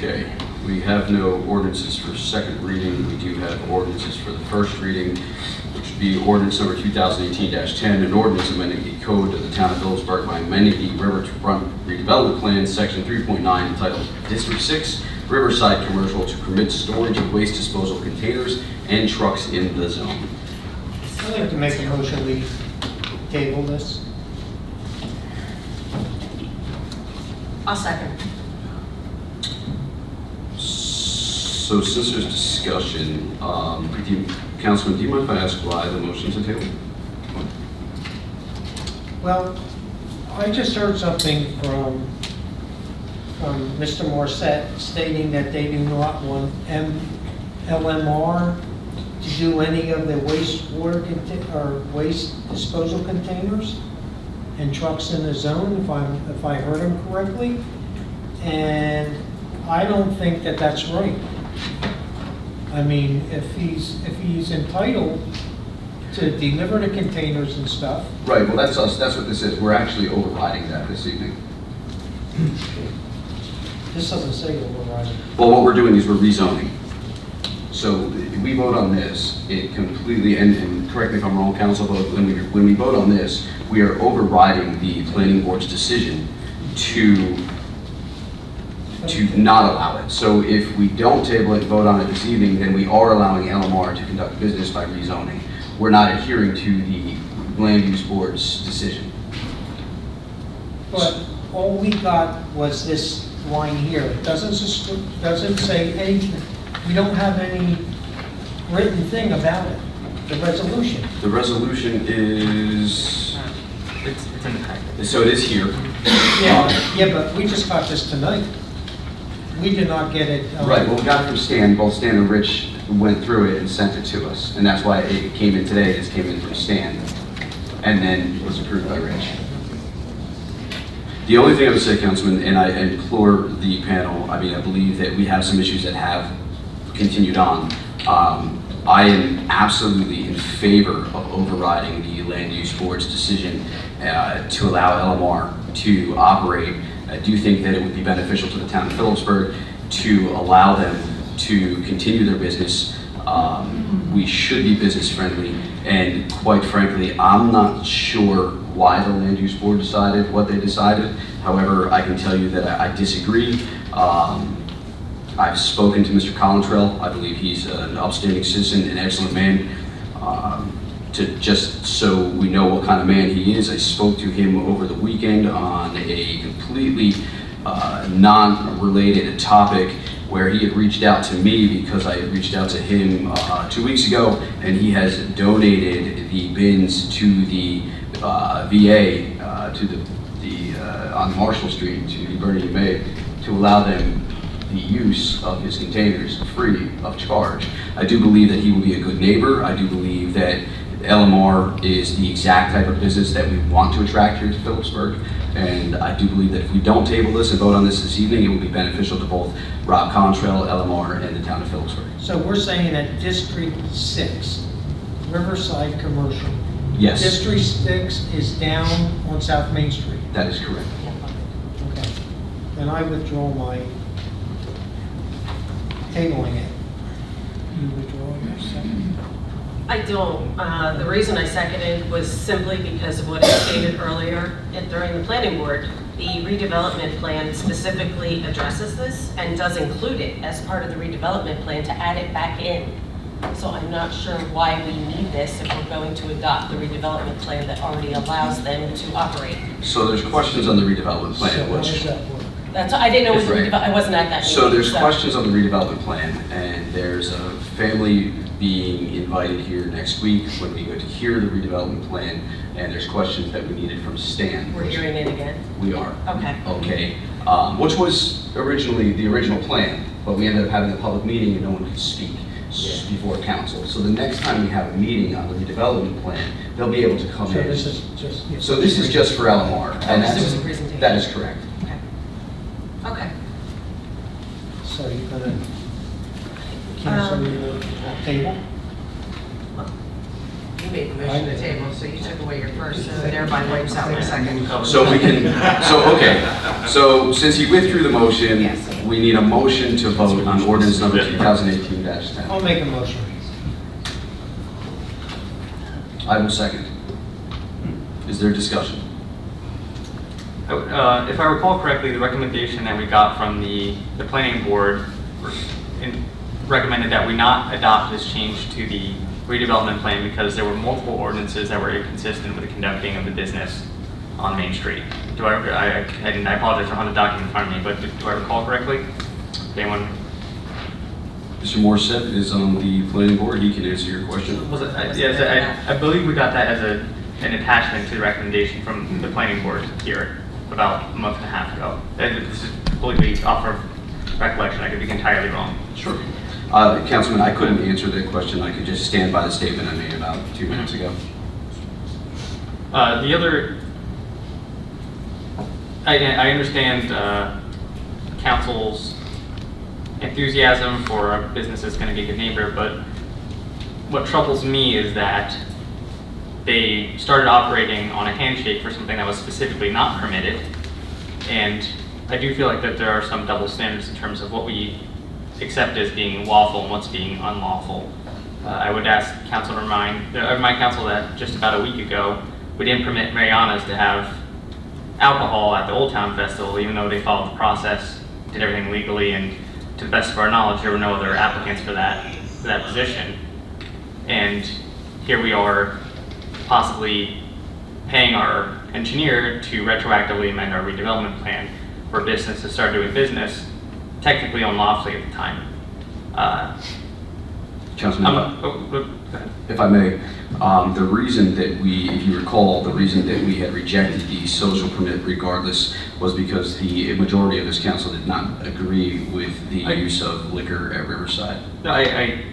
Okay, we have no ordinances for second reading. We do have ordinances for the first reading, which would be ordinance number 2018-10, an ordinance amending the code of the town of Phillipsburg by amending the Riverfront Developmen Plan, section 3.9, entitled District 6, Riverside Commercial, to permit storage of waste disposal containers and trucks in the zone. I'd like to make a motion we table this. I'll second. So since there's discussion, Councilman, do you mind if I ask why the motion's a table? Well, I just heard something from Mr. Morissette stating that they do not want LMR to do any of the waste disposal containers and trucks in the zone, if I heard him correctly. And I don't think that that's right. I mean, if he's entitled to deliver the containers and stuff. Right, well, that's us. That's what this is. We're actually overriding that this evening. This doesn't say overriding. Well, what we're doing is we're rezoning. So we vote on this, it completely, and correct me if I'm wrong, council, but when we vote on this, we are overriding the planning board's decision to not allow it. So if we don't table it and vote on it this evening, then we are allowing LMR to conduct business by rezoning. We're not adhering to the land use board's decision. But all we got was this line here. It doesn't say anything. We don't have any written thing about it, the resolution. The resolution is, It's in the packet. so it is here. Yeah, but we just got this tonight. We did not get it. Right, well, we got it from Stan. Both Stan and Rich went through it and sent it to us. And that's why it came in today. This came in from Stan. And then was approved by Rich. The only thing I would say, Councilman, and I implore the panel, I mean, I believe that we have some issues that have continued on. I am absolutely in favor of overriding the land use board's decision to allow LMR to operate. I do think that it would be beneficial to the town of Phillipsburg to allow them to continue their business. We should be business friendly, and quite frankly, I'm not sure why the land use board decided what they decided. However, I can tell you that I disagree. I've spoken to Mr. Collentrell. I believe he's an upstanding citizen, an excellent man. To just so we know what kind of man he is, I spoke to him over the weekend on a completely non-related topic where he had reached out to me because I had reached out to him 2 weeks ago, and he has donated the bins to the VA, to the on Marshall Street, to the Bernie May, to allow them the use of his containers free of charge. I do believe that he will be a good neighbor. I do believe that LMR is the exact type of business that we want to attract here to Phillipsburg. And I do believe that if we don't table this and vote on this evening, it will be beneficial to both Rob Contrail, LMR, and the town of Phillipsburg. So we're saying that District 6, Riverside Commercial. Yes. District 6 is down on South Main Street. That is correct. Okay. And I withdraw my tabling it. You withdraw your second? I don't. The reason I seconded was simply because of what I stated earlier during the planning board. The redevelopment plan specifically addresses this and does include it as part of the redevelopment plan to add it back in. So I'm not sure why we need this if we're going to adopt the redevelopment plan that already allows them to operate. So there's questions on the redevelopment plan, So how does which... that work? That's, I didn't know it was Right. I wasn't at that meeting. So there's questions on the redevelopment plan, and there's a family being invited here next week when we go to hear the redevelopment plan, and there's questions that we needed from Stan. We're hearing it again? We are. Okay. Okay, which was originally the original plan, but we ended up having a public meeting and no one could speak before council. So the next time we have a meeting on the redevelopment plan, they'll be able to come So in. this is just... So this is just for LMR. And this that's, was a presentation. that is correct. Okay. Okay. So you're gonna cancel your table? You made the motion to table, so you took away your first, so everybody wipes out their second. So we can, so, okay, so since he withdrew the motion, Yes. we need a motion to vote on ordinance number 2018-10. I'll make a motion. I will second. Is there discussion? If I recall correctly, the recommendation that we got from the planning board recommended that we not adopt this change to the redevelopment plan because there were multiple ordinances that were inconsistent with the conducting of the business on Main Street. I apologize for having the document in front of me, but do I recall correctly? Anyone? Mr. Morissette is on the planning board. He can answer your question. Was it? Yes, I believe we got that as an attachment to the recommendation from the planning board here about a month and a half ago. This is completely off of recollection. I could be entirely wrong. Sure. Councilman, I couldn't answer that question. I could just stand by the statement I made about 2 minutes ago. The other, I understand council's enthusiasm for a business that's going to be a good neighbor, but what troubles me is that they started operating on a handshake for something that was specifically not permitted, and I do feel like that there are some double standards in terms of what we accept as being lawful and what's being unlawful. I would ask council to remind council that just about a week ago, we didn't permit Mariana's to have alcohol at the Old Town Festival, even though they followed the process, did everything legally, and to the best of our knowledge, there were no other applicants for that position. And here we are possibly paying our engineer to retroactively amend our redevelopment plan for business to start doing business, technically unlawfully at the time. Councilman, Go ahead. if I may, the reason that we, if you recall, the reason that we had rejected the social permit regardless was because the majority of this council did not agree with the use of liquor at Riverside. I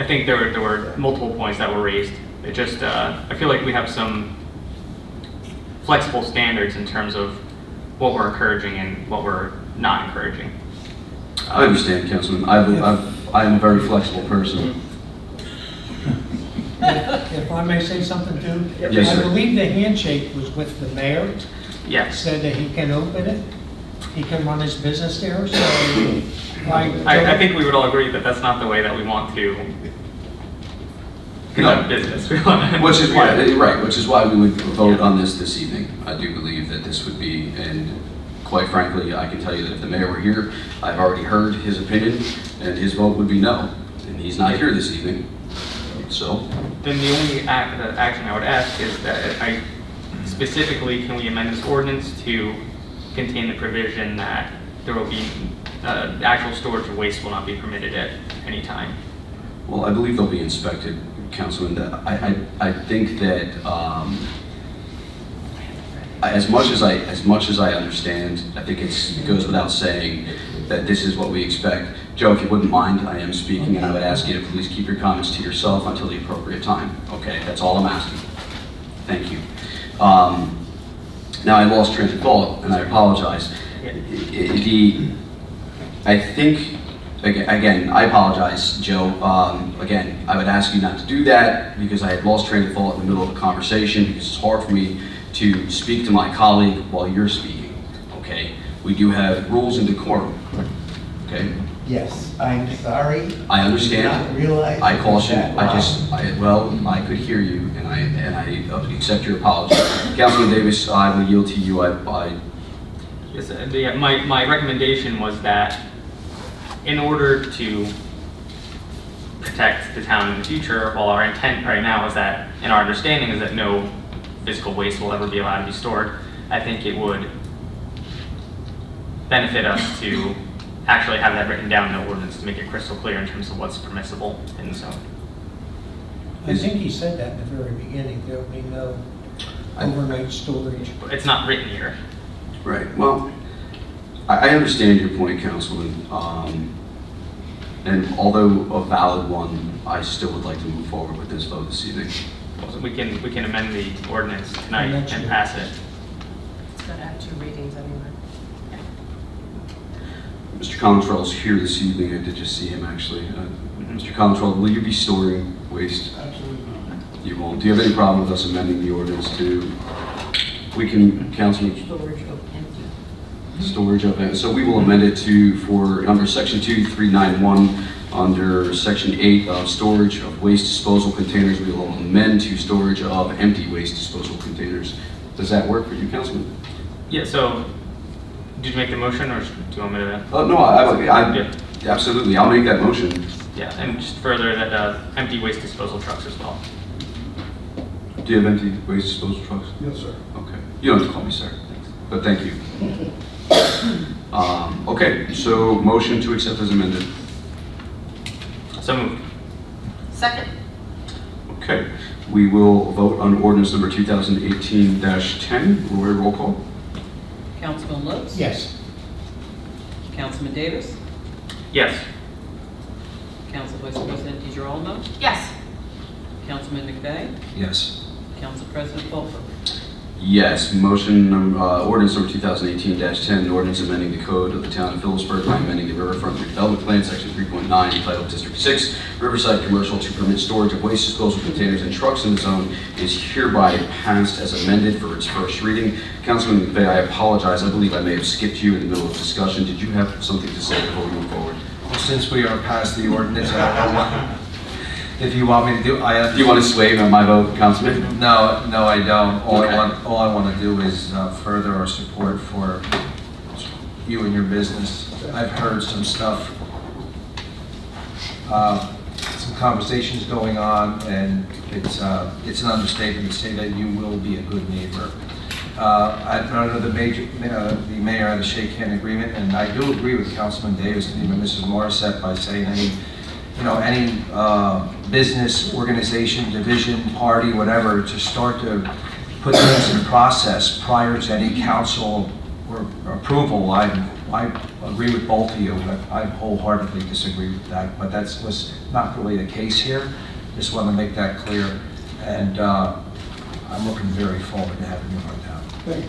think there were multiple points that were raised. It just, I feel like we have some flexible standards in terms of what we're encouraging and what we're not encouraging. I understand, Councilman. I'm a very flexible person. If I may say something too? Yes, sir. I believe the handshake was with the mayor. Yes. Said that he can open it, he can run his business there, so I think we would all agree that that's not the way that we want to conduct business. Which is why, right, which is why we would vote on this evening. I do believe that this would be, and quite frankly, I can tell you that if the mayor were here, I've already heard his opinion, and his vote would be no. And he's not here this evening, so. Then the only action I would ask is that specifically, can we amend this ordinance to contain the provision that there will be actual storage of waste will not be permitted at any time? Well, I believe they'll be inspected, Councilman. I think that as much as I understand, I think it goes without saying that this is what we expect. Joe, if you wouldn't mind, I am speaking, and I would ask you to please keep your comments to yourself until the appropriate time. Okay, that's all I'm asking. Thank you. Now I lost train of thought, and I apologize. I think. Again, I apologize, Joe. Again, I would ask you not to do that because I had lost train of thought in the middle of a conversation because it's hard for me to speak to my colleague while you're speaking, okay? We do have rules and decorum, okay? Yes, I'm sorry. I understand. Did not realize I caution, it was that loud. I could hear you and I accept your apology. Councilman Davis, I will yield to you. Yes, my recommendation was that in order to protect the town in the future, while our intent right now is that, and our understanding is that no physical waste will ever be allowed to be stored, I think it would benefit us to actually have that written down in the ordinance to make it crystal clear in terms of what's permissible in the zone. I think he said that in the very beginning, there'll be no overnight storage. It's not written here. Right, well, I understand your point, Councilman. And although a valid one, I still would like to move forward with this vote this evening. So we can amend the ordinance tonight and pass it. It's going to have 2 readings anyway. Mr. Contrell's here this evening. I did just see him actually. Mr. Contrell, will you be storing waste? Absolutely not. You won't. Do you have any problem with us amending the ordinance to, we can, Councilman? Storage of empty Storage of, so we will amend it for under section 2391, under section 8 of storage of waste disposal containers, we will amend to storage of empty waste disposal containers. Does that work for you, Councilman? Yeah, so, did you make the motion, or do you want me to? Oh, no, Yeah. absolutely, I'll make that motion. Yeah, and just further, that empty waste disposal trucks as well. Do you have empty waste disposal trucks? Yes, sir. Okay. You don't have to call me sir, but thank you. Okay, so motion to accept as amended. So moved. Second. Okay, we will vote on ordinance number 2018-10. Roll call. Councilman Lutz? Yes. Councilman Davis? Yes. Council Vice President DeGirolamo? Yes. Councilman McVeigh? Yes. Council President Fulfer? Yes, motion, ordinance number 2018-10, ordinance amending the code of the town of Phillipsburg by amending the Riverfront Developmen Plan, section 3.9, entitled District 6, Riverside Commercial, to permit storage of waste disposal containers and trucks in the zone is hereby passed as amended for its first reading. Councilman McVeigh, I apologize. I believe I may have skipped you in the middle of discussion. Did you have something to say before we move forward? Well, since we are past the ordinance, I don't know what, if you want me to do, Do you want to sway my vote, Councilman? No, I don't. All Okay. I want to do is further our support for you and your business. I've heard some stuff, some conversations going on, and it's an understatement to say that you will be a good neighbor. I know the mayor had a shake hand agreement, and I do agree with Councilman Davis and even Mrs. Morissette by saying any business, organization, division, party, whatever, to start to put things in process prior to any council or approval. I agree with both of you, but I wholeheartedly disagree with that. But that was not really the case here. Just want to make that clear. And I'm looking very forward to having you on town. Thanks.